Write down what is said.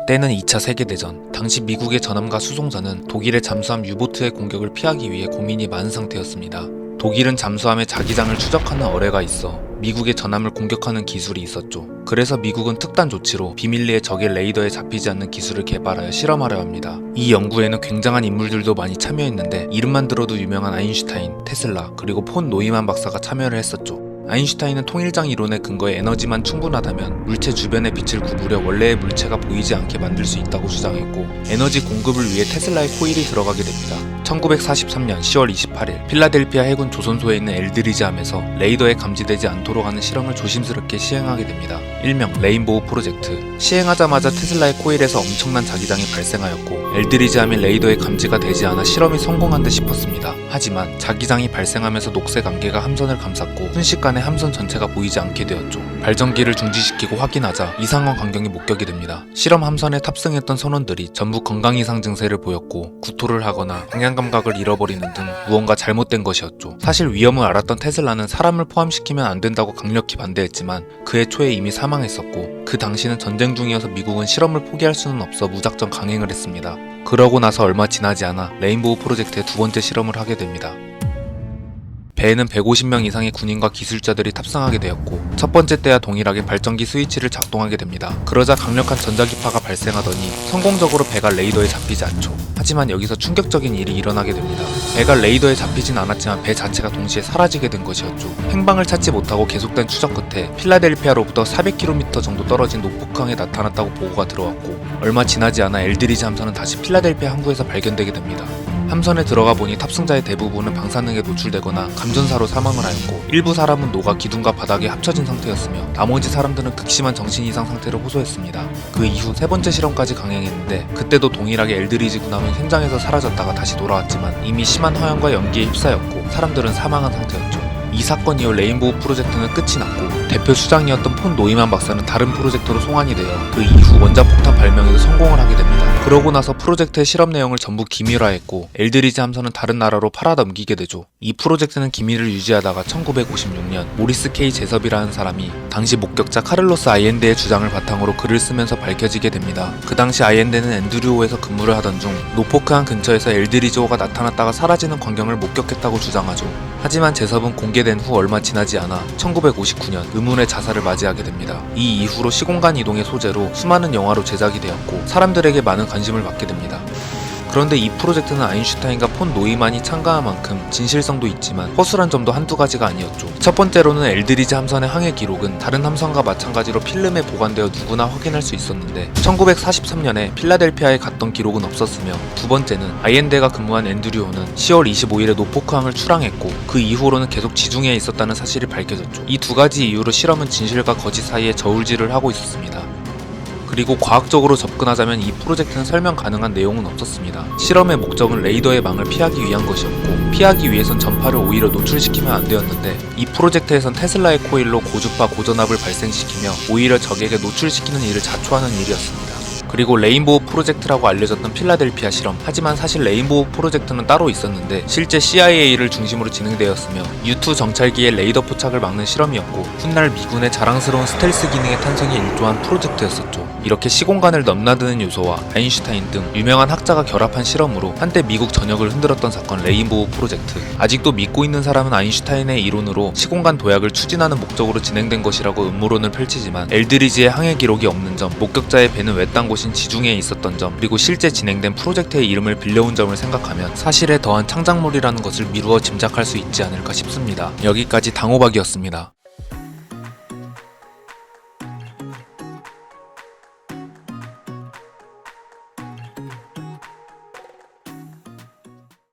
때는 2차 세계대전. 당시 미국의 전함과 수송선은 독일의 잠수함 유보트의 공격을 피하기 위해 고민이 많은 상태였습니다. 독일은 잠수함에 자기장을 추적하는 어뢰가 있어 미국의 전함을 공격하는 기술이 있었죠. 그래서 미국은 특단 조치로 비밀리에 적의 레이더에 잡히지 않는 기술을 개발하여 실험하려 합니다. 이 연구에는 굉장한 인물들도 많이 참여했는데 이름만 들어도 유명한 아인슈타인, 테슬라, 그리고 폰 노이만 박사가 참여를 했었죠. 아인슈타인은 통일장 이론에 근거해 에너지만 충분하다면 물체 주변의 빛을 구부려 원래의 물체가 보이지 않게 만들 수 있다고 주장했고, 에너지 공급을 위해 테슬라의 코일이 들어가게 됩니다. 1943년 10월 28일 필라델피아 해군 조선소에 있는 엘드리지함에서 레이더에 감지되지 않도록 하는 실험을 조심스럽게 시행하게 됩니다. 일명 레인보우 프로젝트. 시행하자마자 테슬라의 코일에서 엄청난 자기장이 발생하였고 엘드리지함이 레이더에 감지가 되지 않아 실험이 성공한 듯 싶었습니다. 하지만 자기장이 발생하면서 녹색 안개가 함선을 감쌌고 순식간에 함선 전체가 보이지 않게 되었죠. 발전기를 중지시키고 확인하자 이상한 광경이 목격이 됩니다. 실험 함선에 탑승했던 선원들이 전부 건강 이상 증세를 보였고 구토를 하거나 방향 감각을 잃어버리는 등 무언가 잘못된 것이었죠. 사실 위험을 알았던 테슬라는 사람을 포함시키면 안 된다고 강력히 반대했지만 그해 초에 이미 사망했었고, 그 당시는 전쟁 중이어서 미국은 실험을 포기할 수는 없어 무작정 강행을 했습니다. 그러고 나서 얼마 지나지 않아 레인보우 프로젝트의 두 번째 실험을 하게 됩니다. 배에는 150명 이상의 군인과 기술자들이 탑승하게 되었고 첫 번째 때와 동일하게 발전기 스위치를 작동하게 됩니다. 그러자 강력한 전자기파가 발생하더니 성공적으로 배가 레이더에 잡히지 않죠. 하지만 여기서 충격적인 일이 일어나게 됩니다. 배가 레이더에 잡히진 않았지만 배 자체가 동시에 사라지게 된 것이었죠. 행방을 찾지 못하고 계속된 추적 끝에 필라델피아로부터 400km 정도 떨어진 노포크항에 나타났다고 보고가 들어왔고, 얼마 지나지 않아 엘드리지 함선은 다시 필라델피아 항구에서 발견되게 됩니다. 함선에 들어가 보니 탑승자의 대부분은 방사능에 노출되거나 감전사로 사망을 하였고, 일부 사람은 녹아 기둥과 바닥에 합쳐진 상태였으며 나머지 사람들은 극심한 정신 이상 상태를 호소했습니다. 그 이후 세 번째 실험까지 강행했는데 그때도 동일하게 엘드리지 군함은 현장에서 사라졌다가 다시 돌아왔지만 이미 심한 화염과 연기에 휩싸였고 사람들은 사망한 상태였죠. 이 사건 이후 레인보우 프로젝트는 끝이 났고 대표 수장이었던 폰 노이만 박사는 다른 프로젝트로 송환이 되어 그 이후 원자폭탄 발명에도 성공을 하게 됩니다. 그러고 나서 프로젝트의 실험 내용을 전부 기밀화했고 엘드리지 함선은 다른 나라로 팔아넘기게 되죠. 이 프로젝트는 기밀을 유지하다가 1956년 모리스 K 제섭이라는 사람이 당시 목격자 카를로스 아이엔데의 주장을 바탕으로 글을 쓰면서 밝혀지게 됩니다. 그 당시 아이엔데는 앤드류호에서 근무를 하던 중 노포크항 근처에서 엘드리지호가 나타났다가 사라지는 광경을 목격했다고 주장하죠. 하지만 제섭은 공개된 후 얼마 지나지 않아 1959년 의문의 자살을 맞이하게 됩니다. 이 이후로 시공간 이동의 소재로 수많은 영화로 제작이 되었고 사람들에게 많은 관심을 받게 됩니다. 그런데 이 프로젝트는 아인슈타인과 폰 노이만이 참가한 만큼 진실성도 있지만 허술한 점도 한두 가지가 아니었죠. 첫 번째로는 엘드리지 함선의 항해 기록은 다른 함선과 마찬가지로 필름에 보관되어 누구나 확인할 수 있었는데 1943년에 필라델피아에 갔던 기록은 없었으며, 두 번째는 아이엔데가 근무한 앤드류호는 10월 25일에 노포크항을 출항했고 그 이후로는 계속 지중해에 있었다는 사실이 밝혀졌죠. 이 두 가지 이유로 실험은 진실과 거짓 사이에 저울질을 하고 있었습니다. 그리고 과학적으로 접근하자면 이 프로젝트는 설명 가능한 내용은 없었습니다. 실험의 목적은 레이더의 망을 피하기 위한 것이었고 피하기 위해선 전파를 오히려 노출시키면 안 되었는데 이 프로젝트에선 테슬라의 코일로 고주파 고전압을 발생시키며 오히려 적에게 노출시키는 일을 자초하는 일이었습니다. 그리고 레인보우 프로젝트라고 알려졌던 필라델피아 실험, 하지만 사실 레인보우 프로젝트는 따로 있었는데 실제 CIA를 중심으로 진행되었으며 U-2 정찰기의 레이더 포착을 막는 실험이었고 훗날 미군의 자랑스러운 스텔스 기능의 탄생에 일조한 프로젝트였었죠. 이렇게 시공간을 넘나드는 요소와 아인슈타인 등 유명한 학자가 결합한 실험으로 한때 미국 전역을 흔들었던 사건 레인보우 프로젝트. 아직도 믿고 있는 사람은 아인슈타인의 이론으로 시공간 도약을 추진하는 목적으로 진행된 것이라고 음모론을 펼치지만 엘드리지의 항해 기록이 없는 점, 목격자의 배는 외딴 곳인 지중해에 있었던 점, 그리고 실제 진행된 프로젝트의 이름을 빌려온 점을 생각하면 사실에 더한 창작물이라는 것을 미루어 짐작할 수 있지 않을까 싶습니다. 여기까지 당호박이었습니다.